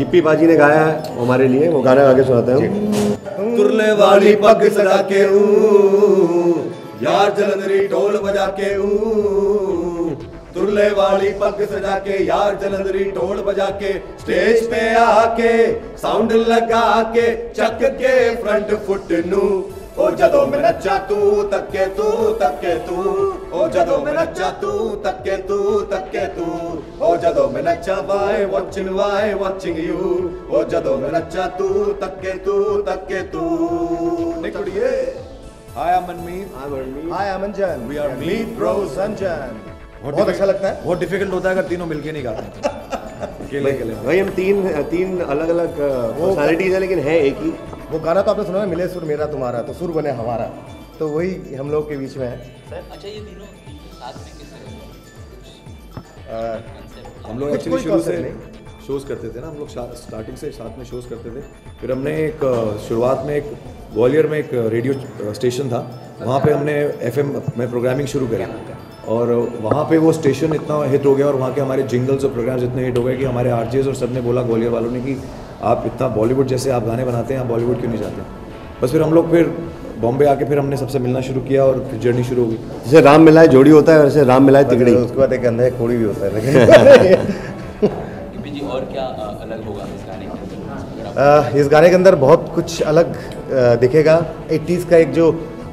गिप्पी पाजी ने गाया है हमारे लिए, वो गाना आगे सुनाते हैं। तुरले वाली पग सजा के यार जलंधरी ढोल बजा के तुरले वाली पग सजा के यार जलंधरी ढोल बजा के स्टेज पे आके साउंड लगा के चक के फ्रंट फुट नू ओ जदों मैं नच्चा तू तक्के तू ओ जदों मैं नच्चा तू तक्के तू ओ जदों मैं नच्चा वाई वाचिंग यू ओ जदों मैं नच्चा तू तक्के तू निकलिए। Hi, I'm Manmeet. Hi, I'm Anjan. We are Meet Bros. Anjan. बहुत अच्छा लगता है। बहुत डिफिकल्ट होता है अगर तीनों मिलके नहीं गाते अकेले भाई हम तीन अलग अलग पर्सनालिटीज है लेकिन है एक ही। वो गाना तो आपने सुना है, मिले सुर मेरा तुम्हारा तो सुर बने हमारा, तो वही हम लोग के बीच में है। अच्छा ये तीनों साथ में कैसे हम लोग एक्चुअली शुरू से शोज करते थे ना, हम लोग स्टार्टिंग से साथ में शोज करते थे। फिर हमने एक शुरुआत में एक ग्वालियर में एक रेडियो स्टेशन था, वहाँ पे हमने FM में प्रोग्रामिंग शुरू करी और वहाँ पे वो स्टेशन इतना हिट हो गया और वहाँ के हमारे जिंगल्स और प्रोग्राम्स इतने हिट हो गए कि हमारे RJs और सब ने बोला ग्वालियर वालों ने कि आप इतना बॉलीवुड जैसे आप गाने बनाते हैं, आप बॉलीवुड क्यों नहीं जाते। बस फिर हम लोग फिर बॉम्बे आके फिर हमने सबसे मिलना शुरू किया और फिर जर्नी शुरू हो गई। जैसे राम मिलाए जोड़ी होता है वैसे राम मिलाए तिगड़ी, उसके बाद एक अंधा कोड़ी भी होता है। लेकिन और क्या अलग होगा इस गाने के अंदर? इस गाने के अंदर बहुत कुछ अलग दिखेगा। 80s का एक जो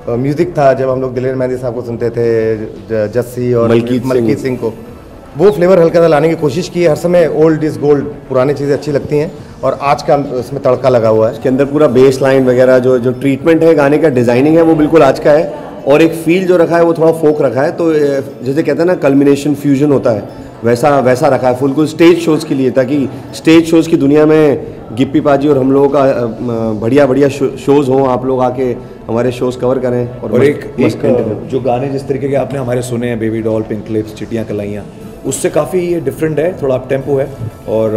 म्यूजिक था, जब हम लोग दिलेर मेहंदी साहब को सुनते थे, जस्सी और मलकीत सिंह को, वो फ्लेवर हल्का सा लाने की कोशिश की है। हर समय ओल्ड इज गोल्ड, पुरानी चीज़ें अच्छी लगती हैं और आज का इसमें तड़का लगा हुआ है। इसके अंदर पूरा बेस लाइन वगैरह जो ट्रीटमेंट है गाने का, डिजाइनिंग है वो बिल्कुल आज का है और एक फील जो रखा है वो थोड़ा फोक रखा है। तो जैसे कहते हैं ना कल्मिनेशन फ्यूजन होता है, वैसा रखा है फुल स्टेज शोज़ के लिए, ताकि स्टेज शोज़ की दुनिया में गिप्पी पाजी और हम लोगों का बढ़िया शोज़ हों, आप लोग आके हमारे शोज़ कवर करें। और एक जो गाने जिस तरीके के आपने हमारे सुने हैं, बेबी डॉल, पिंक लिप्स, चिट्टियाँ कलाइयाँ, उससे काफ़ी ये डिफरेंट है, थोड़ा अप टेम्पो है और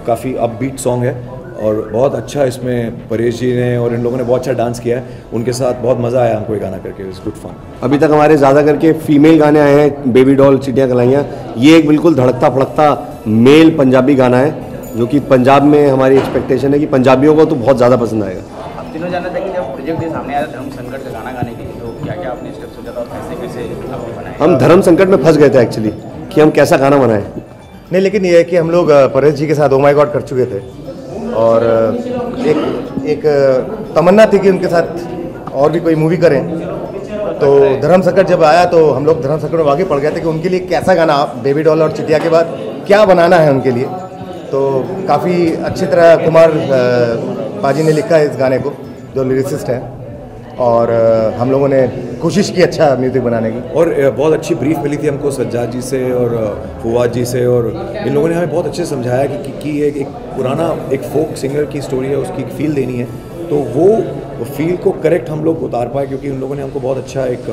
काफ़ी अप बीट सॉन्ग है और बहुत अच्छा इसमें परेश जी ने और इन लोगों ने बहुत अच्छा डांस किया है। उनके साथ बहुत मज़ा आया हमको ये गाना करके, इट्स गुड फन। अभी तक हमारे ज़्यादा करके फीमेल गाने आए हैं, बेबी डॉल, चिट्टियाँ कलाइयाँ। ये एक बिल्कुल धड़कता फड़कता मेल पंजाबी गाना है जो कि पंजाब में हमारी एक्सपेक्टेशन है कि पंजाबियों को तो बहुत ज़्यादा पसंद आएगा। आप तीनों जानते थे कि जब प्रोजेक्ट के सामने आया धर्म संकट का गाना गाने के लिए, तो क्या क्या आपने स्टेप सोचा था और कैसे आपने बनाया? हम धर्म संकट में फंस गए थे एक्चुअली कि हम कैसा गाना बनाएं। नहीं, लेकिन ये है कि हम लोग परेश जी के साथ ओ माय गॉड कर चुके थे और एक तमन्ना थी कि उनके साथ और भी कोई मूवी करें। तो धर्म संकट जब आया तो हम लोग धर्म संकट में आगे पड़ गए थे कि उनके लिए कैसा गाना, बेबी डॉल और चिटिया के बाद क्या बनाना है उनके लिए। तो काफ़ी अच्छी तरह कुमार पाजी ने लिखा है इस गाने को, जो लिरिसिस्ट हैं, और हम लोगों ने कोशिश की अच्छा म्यूज़िक बनाने की। और बहुत अच्छी ब्रीफ मिली थी हमको सज्जाद जी से और फुआद जी से, और इन लोगों ने हमें बहुत अच्छे से समझाया कि एक पुराना एक फोक सिंगर की स्टोरी है, उसकी फील देनी है, तो वो फील को करेक्ट हम लोग उतार पाए, क्योंकि उन लोगों ने हमको बहुत अच्छा एक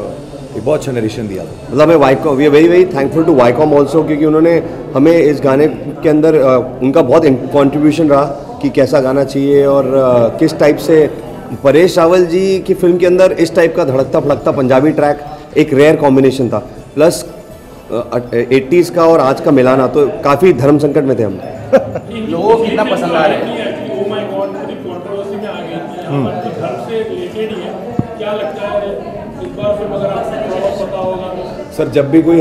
बहुत अच्छा नरेशन दिया था। मतलब हमें Viacom, we are very very thankful to Viacom also, क्योंकि उन्होंने हमें इस गाने के अंदर उनका बहुत कॉन्ट्रीब्यूशन रहा कि कैसा गाना चाहिए और किस टाइप से। परेश रावल जी की फिल्म के अंदर इस टाइप का धड़कता फड़कता पंजाबी ट्रैक एक रेयर कॉम्बिनेशन था, प्लस 80s का और आज का मिलाना, तो काफ़ी धर्म संकट में थे हम। लोगों को कितना पसंद आ रहा है? सर जब भी कोई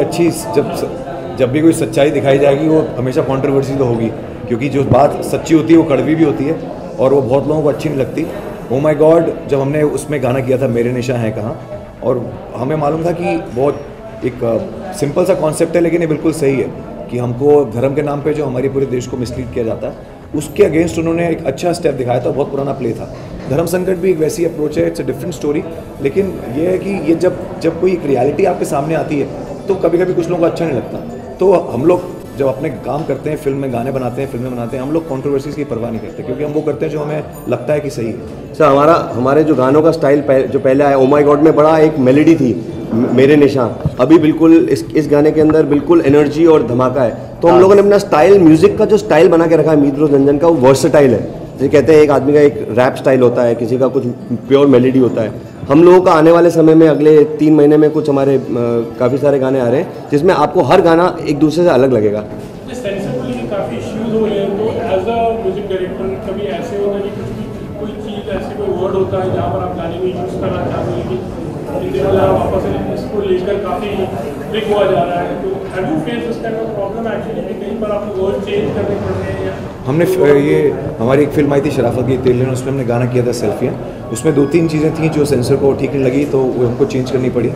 जब भी कोई सच्चाई दिखाई जाएगी वो हमेशा कंट्रोवर्सी तो होगी, क्योंकि जो बात सच्ची होती है वो कड़वी भी होती है और वो बहुत लोगों को अच्छी नहीं लगती। ओ माय गॉड जब हमने उसमें गाना किया था मेरे निशा हैं कहाँ, और हमें मालूम था कि बहुत एक सिंपल सा कॉन्सेप्ट है, लेकिन ये बिल्कुल सही है कि हमको धर्म के नाम पे जो हमारे पूरे देश को मिसलीड किया जाता है उसके अगेंस्ट उन्होंने एक अच्छा स्टेप दिखाया था। बहुत पुराना प्ले था। धर्म संकट भी एक वैसी अप्रोच है, इट्स अ डिफरेंट स्टोरी, लेकिन ये है कि ये जब कोई एक रियलिटी आपके सामने आती है तो कभी कभी कुछ लोगों को अच्छा नहीं लगता। तो हम लोग जब अपने काम करते हैं, फिल्म में गाने बनाते हैं, फिल्में बनाते हैं, हम लोग कंट्रोवर्सीज की परवाह नहीं करते, क्योंकि हम वो करते हैं जो हमें लगता है कि सही है। सर हमारे जो गानों का स्टाइल जो पहले आया, ओ माय गॉड में बड़ा एक मेलेडी थी, मेरे निशान, अभी बिल्कुल इस गाने के अंदर बिल्कुल एनर्जी और धमाका है। तो हम लोगों ने अपना स्टाइल, म्यूजिक का जो स्टाइल बना के रखा है मीत रोज अंजन का, वो वर्सेटाइल है। जैसे कहते हैं एक आदमी का एक रैप स्टाइल होता है, किसी का कुछ प्योर मेलेडी होता है। हम लोगों का आने वाले समय में अगले 3 महीने में कुछ हमारे काफ़ी सारे गाने आ रहे हैं, जिसमें आपको हर गाना एक दूसरे से अलग लगेगा। सेंसिबली काफ़ी इश्यूज हो रहे हैं, तो एज अ म्यूजिक डायरेक्टर पर कभी ऐसे होता है कि कोई चीज़ ऐसी कोई वर्ड होता है जहाँ पर आप गाने में यूज़ करना चाहते हैं कि वापस इसको लेकर काफ़ी क्लिक हुआ जा रहा है, तो have you face this kind of problem actually कि कहीं पर आपको वर्ड चेंज करने पड़ रहे हैं? हमने ये हमारी एक फिल्म आई थी शराफत की तेलियन, उसमें हमने गाना किया था सेल्फियाँ। उसमें 2-3 चीज़ें थी जो सेंसर को ठीक नहीं लगी, तो वो हमको चेंज करनी पड़ी।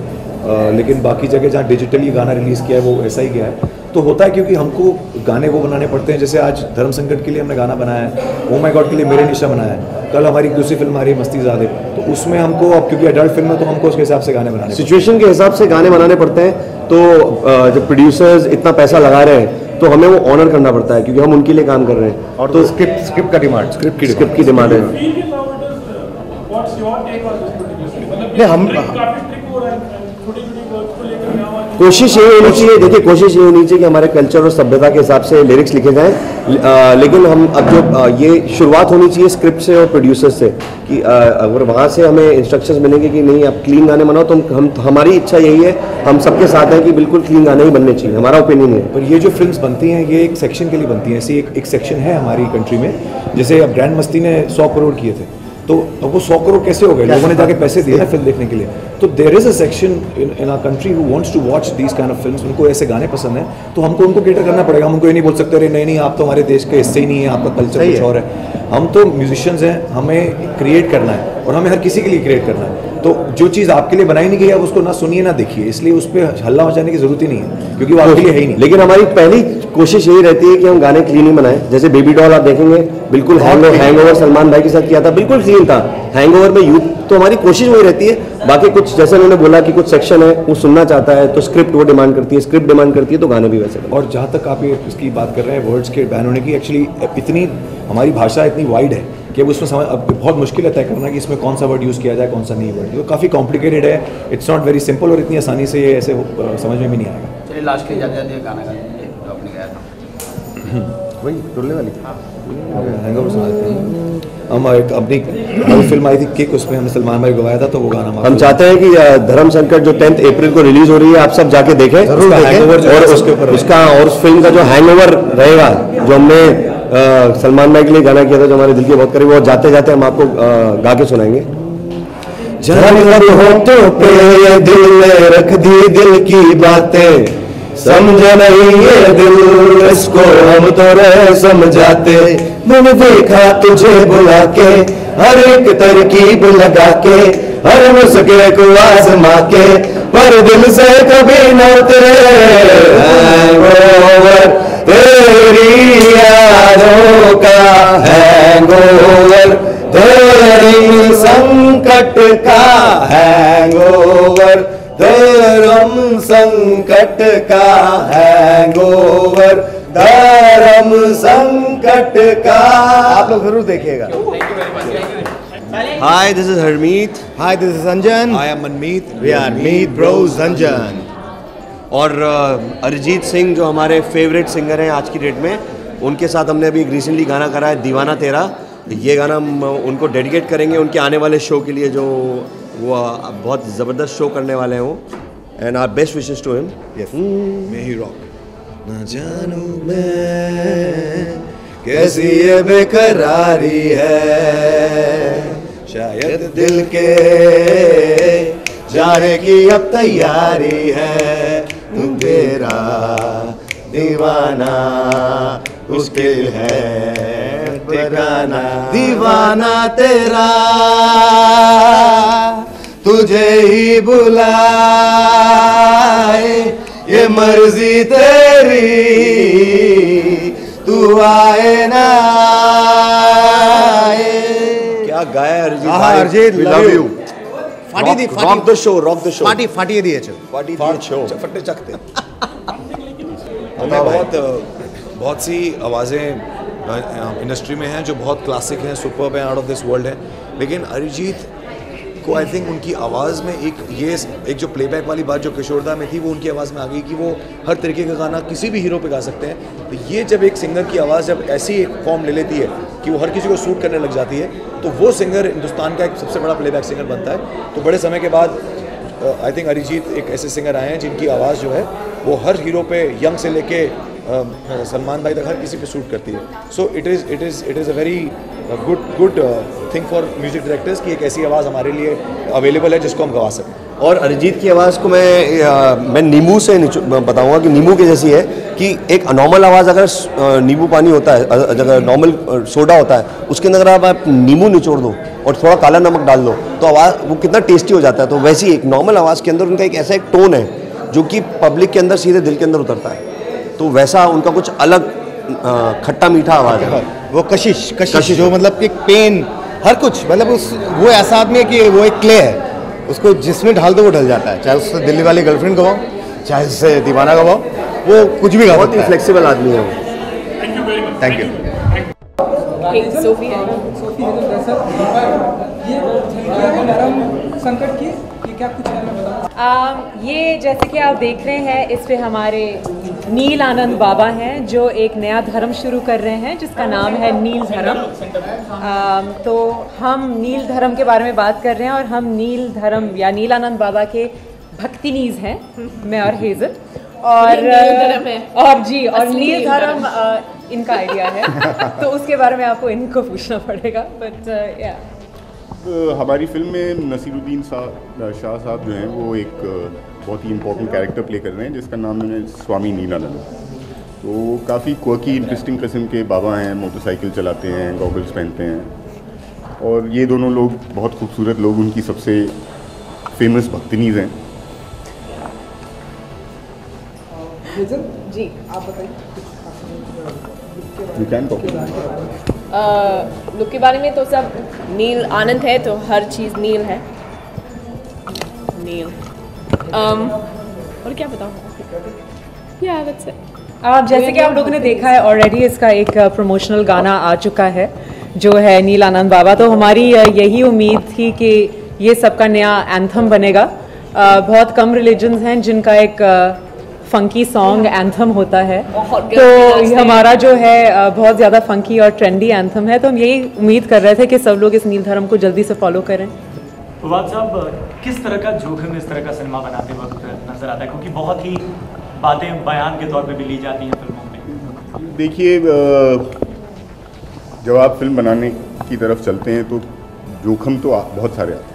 लेकिन बाकी जगह जहाँ डिजिटली गाना रिलीज़ किया है वो ऐसा ही गया है। तो होता है क्योंकि हमको गाने वो बनाने पड़ते हैं। जैसे आज धर्म संकट के लिए हमने गाना बनाया है, ओ माय गॉड के लिए मेरे निशा बनाया है, कल हमारी दूसरी फिल्म आ रही है मस्ती ज़ादे, तो उसमें हमको अब क्योंकि एडल्ट फिल्म है तो हमको उसके हिसाब से गाने बनाने सिचुएशन के हिसाब से गाने बनाने पड़ते हैं। तो जब प्रोड्यूसर्स इतना पैसा लगा रहे हैं तो हमें वो ऑनर करना पड़ता है क्योंकि हम उनके लिए काम कर रहे हैं। और तो स्क्रिप्ट का डिमांड, स्क्रिप्ट की डिमांड है। नहीं, हम कोशिश ये होनी चाहिए, देखिए कोशिश ये होनी चाहिए कि हमारे कल्चर और सभ्यता के हिसाब से लिरिक्स लिखे जाएं। लेकिन हम अब जो ये शुरुआत होनी चाहिए स्क्रिप्ट से और प्रोड्यूसर से कि अगर वहाँ से हमें इंस्ट्रक्शंस मिलेंगे कि नहीं आप क्लीन गाने बनाओ, तो हम हमारी इच्छा यही है, हम सबके साथ हैं कि बिल्कुल क्लीन गाने ही बनने चाहिए, हमारा ओपिनियन है। पर ये जो फिल्म्स बनती हैं ये एक सेक्शन के लिए बनती हैं। ऐसी एक सेक्शन है हमारी कंट्री में, जैसे अब ग्रैंड मस्ती ने 100 करोड़ किए थे, तो अब वो 100 करोड़ कैसे हो गए? लोगों ने जाके पैसे दिए ना फिल्म देखने के लिए। तो there is a section in our country who wants to watch these kind of films. उनको ऐसे गाने पसंद हैं, तो हमको उनको केटर करना पड़ेगा। हम उनको ये नहीं बोल सकते अरे नहीं आप तो हमारे देश के हिस्से ही नहीं है, आपका कल्चर कुछ और है। हम तो म्यूजिशियंस हैं, हमें क्रिएट करना है और हमें हर किसी के लिए क्रिएट करना है। तो जो चीज़ आपके लिए बनाई नहीं गई आप उसको ना सुनिए ना देखिए, इसलिए उस पर हल्ला मचाने की जरूरत ही नहीं है क्योंकि वो आपके लिए है ही नहीं। लेकिन हमारी पहली कोशिश यही रहती है कि हम गाने क्लीन ही बनाएं। जैसे बेबी डॉल आप देखेंगे, बिल्कुल हैंगओवर सलमान भाई के साथ किया था, बिल्कुल क्लीन था। हैंगओवर में यूथ, तो हमारी कोशिश वही रहती है। बाकी कुछ जैसे उन्होंने बोला कि कुछ सेक्शन है वो सुनना चाहता है तो स्क्रिप्ट वो डिमांड करती है, स्क्रिप्ट डिमांड करती है तो गाने भी वैसे। और जहाँ तक आप ये इसकी बात कर रहे हैं वर्ड्स के बैन होने की, एक्चुअली इतनी हमारी भाषा इतनी वाइड है कि अब उसमें समझ अब बहुत मुश्किल है तय करना कि इसमें कौन सा वर्ड यूज़ किया जाए कौन सा नहीं वर्ड। तो काफ़ी कॉम्प्लिकेटेड है, इट्स नॉट वेरी सिंपल और इतनी आसानी से ये ऐसे समझ में भी नहीं आएगा। चलिए लास्ट के जाते जाते गाना गाने जो आपने गाया था वही टुल्ले वाली हैंगओवर सुना देते हैं। हम एक अपनी फिल्म आई थी किक, उसमें हमने सलमान भाई गवाया था, तो वो गाना हम चाहते हैं कि धर्म संकट जो 10 अप्रैल को रिलीज हो रही है आप सब जाके देखें हैंगओवर और उसके ऊपर उसका और उस फिल्म का जो हैंगओवर रहेगा जो हमने सलमान भाई के लिए गाना किया था जो हमारे दिल के बहुत करीब, वो जाते जाते हम आपको गा के सुनाएंगे। होठों पे ये दिल में रख दी दिल की बातें, समझ नहीं ये दिल इसको हम तो रह समझाते। मैंने देखा तुझे बुला के हर एक तरकीब लगा के, हर मुस्के को आजमा के, पर दिल से कभी न उतरे हैंगओवर तेरी यादों का, हैंगओवर तेरी संकट का, हैंगओवर धर्म संकट का, हैंगओवर धर्म संकट का। आप लोग जरूर देखिएगा। Hi this is Harmeet. Hi this is Anjan. I am Manmeet. We are Meet Bros Anjan. और अरिजीत सिंह जो हमारे फेवरेट सिंगर हैं आज की डेट में, उनके साथ हमने अभी रिसेंटली गाना करा है दीवाना तेरा। ये गाना हम उनको डेडिकेट करेंगे उनके आने वाले शो के लिए, जो वो बहुत ज़बरदस्त शो करने वाले हैं वो। And our best wishes to him. May he rock. ना जानू मैं कैसी ये बेकरारी है, शायद दिल के जाने की अब तैयारी है, तू तेरा दीवाना मुश्किल है ठिकाना, दीवाना तेरा तुझे ही बुलाए, ये मर्जी तेरी तू आए ना आए। क्या गाया अरिजीत हाँ, भाई, Arijit, we love love you. you. फाटी दी Rock the show, rock the show. फाटिए दिए चल। Party the show. फट्टे चकते। हमें बहुत सी आवाज़ें इंडस्ट्री में हैं जो बहुत क्लासिक हैं, सुपर्ब हैं, आउट ऑफ दिस वर्ल्ड हैं, लेकिन अरिजीत को आई थिंक उनकी आवाज़ में एक जो प्लेबैक वाली बात जो किशोरदा में थी वो उनकी आवाज़ में आ गई कि वो हर तरीके का गाना किसी भी हीरो पे गा सकते हैं। तो ये जब एक सिंगर की आवाज़ जब ऐसी एक फॉर्म ले लेती है कि वो हर किसी को सूट करने लग जाती है, तो वो सिंगर हिंदुस्तान का एक सबसे बड़ा प्लेबैक सिंगर बनता है। तो बड़े समय के बाद आई थिंक अरिजीत एक ऐसे सिंगर आए हैं जिनकी आवाज़ जो है वो हर हीरो पे, यंग से लेके सलमान भाई तक हर किसी पे सूट करती है. So it is a very good thing for music directors कि एक ऐसी आवाज़ हमारे लिए अवेलेबल है जिसको हम गवा सकें. और अरिजीत की आवाज़ को मैं नींबू से बताऊंगा कि नींबू की जैसी है कि एक नॉर्मल आवाज़ अगर नींबू पानी होता है, अगर नॉर्मल सोडा होता है, उसके अंदर अगर आप नींबू निचोड़ दो और थोड़ा काला नमक डाल दो तो आवाज़ वो कितना टेस्टी हो जाता है. तो वैसी एक नॉर्मल आवाज़ के अंदर उनका एक ऐसा एक टोन है जो कि पब्लिक के अंदर सीधे दिल के अंदर उतरता है. तो वैसा उनका कुछ अलग खट्टा मीठा आवाज़ है. वो कशिश जो मतलब एक पेन हर कुछ, मतलब वो ऐसा आदमी है कि वो एक क्ले है, उसको जिसमें ढाल दो वो ढल जाता है. चाहे उससे दिल्ली वाली गर्लफ्रेंड गवाओ, चाहे उससे दीवाना गवाओ, वो कुछ भी गा बहुत ही सकता है. फ्लेक्सिबल आदमी है वो. Thank you very much. Thank you. Sophie है संकट की ये क्या कुछ है, मैं बताऊँ. ये जैसे कि आप देख रहे हैं, इस पे हमारे नील आनंद बाबा हैं जो एक नया धर्म शुरू कर रहे हैं जिसका नाम है नील धर्म. तो हम नील धर्म के बारे में बात कर रहे हैं और हम नील धर्म या नील आनंद बाबा के भक्तिनीज हैं, मैं और हेजल. और नील धर्म इनका आइडिया है तो उसके बारे में आपको इनको पूछना पड़ेगा. बट या हमारी फिल्म में नसीरुद्दीन शाह साहब जो हैं वो एक बहुत ही इम्पोर्टेंट कैरेक्टर प्ले कर रहे हैं जिसका नाम है स्वामी नीलानंद. तो काफ़ी क्वर्की इंटरेस्टिंग किस्म के बाबा हैं, मोटरसाइकिल चलाते हैं, गॉगल्स पहनते हैं, और ये दोनों लोग बहुत खूबसूरत लोग, उनकी सबसे फेमस भक्तिनीज हैं. जी आप बताइए. You can talk. लुक के बारे में तो सब नील आनंद है तो हर चीज़ नील है. नील और क्या बताऊँ. या दैट्स इट. आप जैसे कि आप लोगों ने देखा है ऑलरेडी, इसका एक प्रमोशनल गाना आ चुका है जो है नील आनंद बाबा. तो हमारी यही उम्मीद थी कि ये सबका नया एंथम बनेगा. बहुत कम रिलीजन्स हैं जिनका एक फंकी सॉन्ग एंथम होता है, तो हमारा जो है बहुत ज़्यादा फंकी और ट्रेंडी एंथम है. तो हम यही उम्मीद कर रहे थे कि सब लोग इस नील धर्म को जल्दी से फॉलो करें. फवाद साहब, किस तरह का जोखिम इस तरह का सिनेमा बनाते वक्त नजर आता है, क्योंकि बहुत ही बातें बयान के तौर पे भी ली जाती हैं फिल्मों में. देखिए, जब आप फिल्म बनाने की तरफ चलते हैं तो जोखिम तो बहुत सारे आते हैं,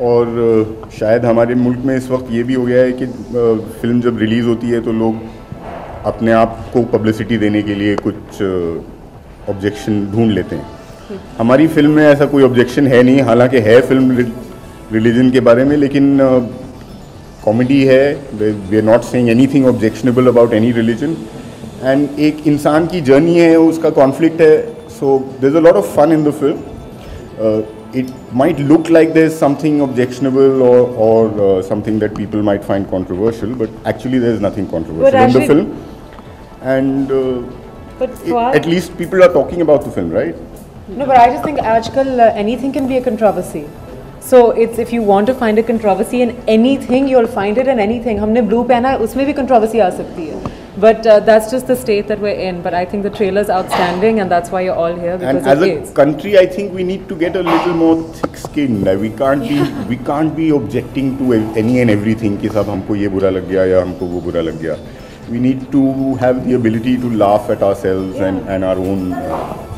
और शायद हमारे मुल्क में इस वक्त ये भी हो गया है कि फिल्म जब रिलीज़ होती है तो लोग अपने आप को पब्लिसिटी देने के लिए कुछ ऑब्जेक्शन ढूंढ लेते हैं. हमारी फिल्म में ऐसा कोई ऑब्जेक्शन है नहीं, हालांकि है फिल्म रिलीजन के बारे में, लेकिन कॉमेडी है. We are not saying anything objectionable about any religion, and एक इंसान की जर्नी है, उसका कॉन्फ्लिक्ट है. So there is a lot of fun in the film. It might look like there's something objectionable or something that people might find controversial, but actually there's nothing controversial in the film. And at least people are talking about the film, right? No, but I just think आजकल anything can be a controversy. So it's if you want to find a controversy in anything, you'll find it in anything. हमने blue पहना है, उसमें भी controversy आ सकती है. But that's just the state that we're in. But I think the trailer's outstanding, and that's why you're all here. Because and as a country, I think we need to get a little more thick-skinned. We can't be objecting to any and everything. कि सब हमको ये बुरा लग गया या हमको वो बुरा लग गया. We need to have the ability to laugh at ourselves and our own.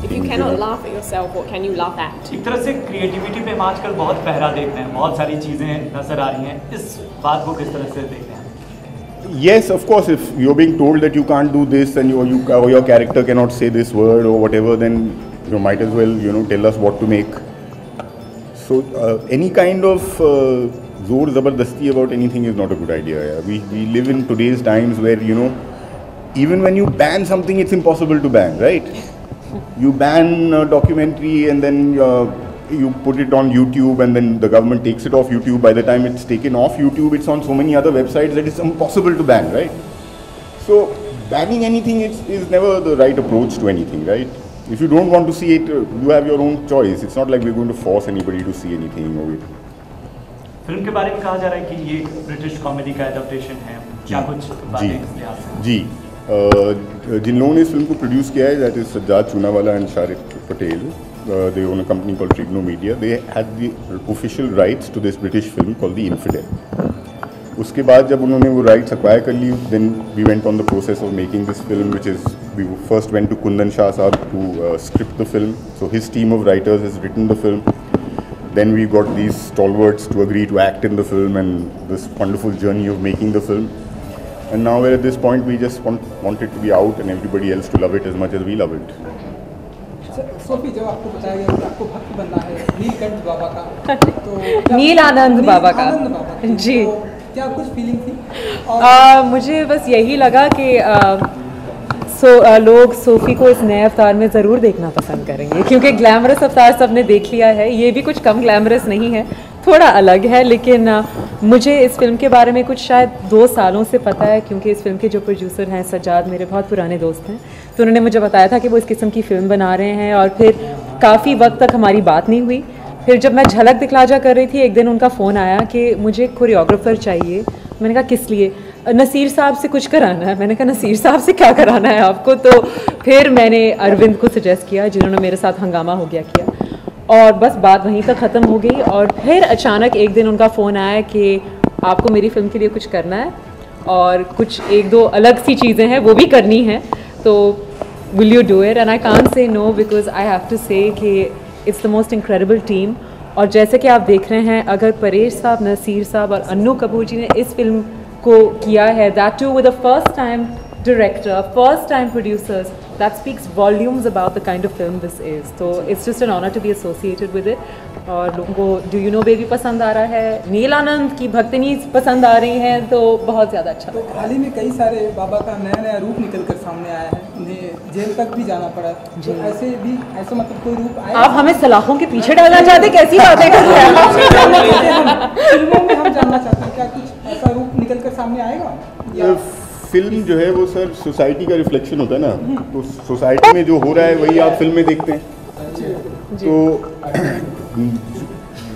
If you cannot laugh at yourself, what can you laugh at? एक तरह से क्रिएटिविटी पे हम आजकल बहुत पहरा देखते हैं, बहुत सारी चीज़ें नजर आ रही हैं. इस बात को किस तरह से देखते हैं? Yes, of course. If you're being told that you can't do this and your character cannot say this word or whatever, then you might as well tell us what to make. So any kind of zor zabardasti about anything is not a good idea. Yeah. We live in today's times where even when you ban something, it's impossible to ban, right? You ban a documentary and then you put it on YouTube, and then the government takes it off YouTube. By the time it's taken off YouTube, it's on so many other websites that it's impossible to ban, right? So banning anything is never the right approach to anything, right? If you don't want to see it, you have your own choice. It's not like we're going to force anybody to see anything or it. Film के बारे में कहा जा रहा है कि ये British comedy का एडेप्टेशन है, क्या कुछ बातें इस लिहाज से? जी, जिन लोगों ने इस फिल्म को प्रोड्यूस किया है, that is Sajjad Choonawala and Sharik Patel. They own a company called Trigno Media. They had the official rights to this British film called The Infidel. उसके बाद जब उन्होंने वो राइट्स एक्वायर कर ली, then we went on the process of making this film, which is we first went to Kundan Shah sahab to script the film. So his team of writers has written the film. Then we got these stalwarts to agree to act in the film, and this wonderful journey of making the film. And now we're at this point, we just want it to be out and everybody else to love it as much as we love it. Sophie, जब आपको बताया गया कि आपको भक्त बनना है नीलकंठ बाबा का, तो नील आनंद बाबा का, जी, तो क्या कुछ फीलिंग थी? मुझे बस यही लगा कि लोग सोफ़ी को इस नए अवतार में ज़रूर देखना पसंद करेंगे, क्योंकि ग्लैमरस अवतार सबने देख लिया है, ये भी कुछ कम ग्लैमरस नहीं है, थोड़ा अलग है. लेकिन मुझे इस फिल्म के बारे में कुछ शायद 2 सालों से पता है, क्योंकि इस फिल्म के जो प्रोड्यूसर हैं सज्जाद मेरे बहुत पुराने दोस्त हैं, तो उन्होंने मुझे बताया था कि वो इस किस्म की फ़िल्म बना रहे हैं. और फिर काफ़ी वक्त तक हमारी बात नहीं हुई. फिर जब मैं झलक दिखलाजा कर रही थी, एक दिन उनका फ़ोन आया कि मुझे कोरियोग्राफर चाहिए. मैंने कहा किस लिए? नसीर साहब से कुछ कराना है. मैंने कहा नसीर साहब से क्या कराना है आपको? तो फिर मैंने अरविंद को सजेस्ट किया, जिन्होंने मेरे साथ हंगामा हो गया किया, और बस बात वहीं तक ख़त्म हो गई. और फिर अचानक एक दिन उनका फ़ोन आया कि आपको मेरी फ़िल्म के लिए कुछ करना है और कुछ 1-2 अलग सी चीज़ें हैं वो भी करनी हैं, तो will you do it? And I can't say no, because I have to say कि it's the most incredible team. और जैसे कि आप देख रहे हैं, अगर परेश साहब, नसीर साहब और अन्नू कपूर जी ने इस फिल्म को किया है, that too with a first time director, first time producers, that speaks volumes about the kind of film this is. So it's just an honor to be associated with it. और लोगों को Do You Know Baby पसंद आ रहा है, नील आनंद की भक्तिनी पसंद आ रही हैं, तो बहुत ज़्यादा अच्छा. तो हाल ही में कई सारे बाबा का नया नया रूप निकल कर सामने आया है, उन्हें जेल तक भी जाना पड़ा. तो ऐसे भी ऐसा मतलब कोई रूप आया? आप हमें सलाखों के पीछे डालना चाहते, कैसी बातें कर रहे हैं? फिल्मों में हम जानना चाहते हैं, क्या कुछ ऐसा रूप निकल कर सामने आएगा? फिल्म जो है वो सर सोसाइटी का रिफ्लेक्शन होता है ना, तो सोसाइटी में जो हो रहा है वही आप फिल्म में देखते हैं. तो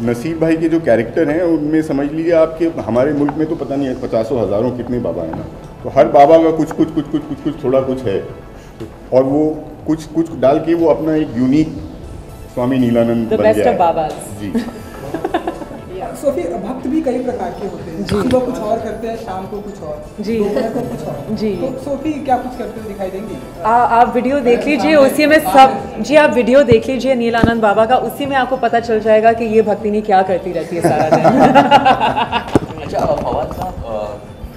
नसीब भाई के जो कैरेक्टर हैं उनमें समझ लीजिए आपके हमारे मुल्क में तो पता नहीं है 50 हज़ारों कितने बाबा हैं ना, तो हर बाबा का कुछ थोड़ा कुछ है, और वो कुछ डाल के वो अपना एक यूनिक स्वामी नीलानंद बन गया है. जी. सोफी, भक्त भी कई प्रकार के होते हैं, सुबह कुछ और करते हैं, शाम को कुछ और, दोपहर को कुछ और. जी. तो सोफी क्या कुछ करते हुए दिखाई देंगी? आप वीडियो देख लीजिए, उसी में सब. जी, आप वीडियो देख लीजिए नील आनंद बाबा का, उसी में आपको पता चल जाएगा कि ये भक्तिनी क्या करती रहती है सारा दिन. अच्छा, फवाद साहब,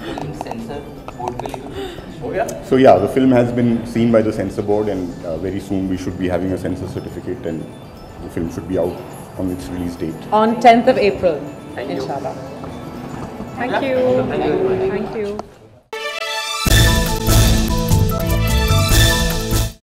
फिल्म सेंसर बोर्ड पे हो गया? So yeah, the film has been seen by the censor board, and very soon we should be having a censor certificate, and the film should be out on its release date. On 10th of April, inshallah. Thank you. Thank you.